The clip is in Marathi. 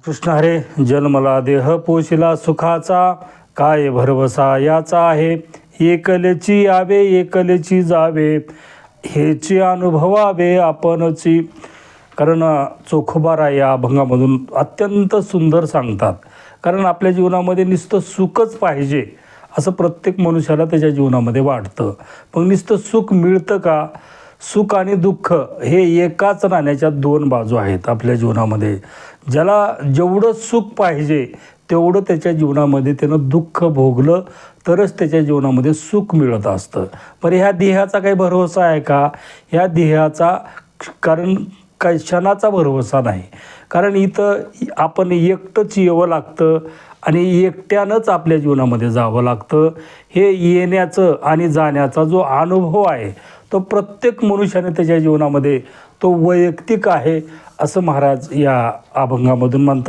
कृष्ण हरे. जन्मला देह पोशिला सुखाचा, काय भरवसा याचा आहे. एकलेची यावे एकलेची जावे, हेची अनुभवावे आपणची. कारण चोखोबारा या अभंगामधून अत्यंत सुंदर सांगतात. कारण आपल्या जीवनामध्ये नुसतं सुखच पाहिजे असं प्रत्येक मनुष्याला त्याच्या जीवनामध्ये वाटतं. मग नुसतं सुख मिळतं का? सुख आणि दुःख हे एकाच नाण्याच्या दोन बाजू आहेत आपल्या जीवनामध्ये. ज्याला जेवढं सुख पाहिजे तेवढं त्याच्या जीवनामध्ये त्यानं दुःख भोगलं तरच त्याच्या जीवनामध्ये सुख मिळत असतं. पण ह्या देहाचा काही भरवसा आहे का? ह्या देहाचा कारण काही क्षणाचा भरवसा नाही. कारण इथं आपण एकटंच यावं लागतं आणि एकट्यानंच आपल्या जीवनामध्ये जावं लागतं. हे येण्याचं आणि जाण्याचा जो अनुभव आहे तो प्रत्येक मनुष्याने त्याच्या जीवनामध्ये तो वैयक्तिक आहे असं महाराज या अभंगामधून म्हणतात.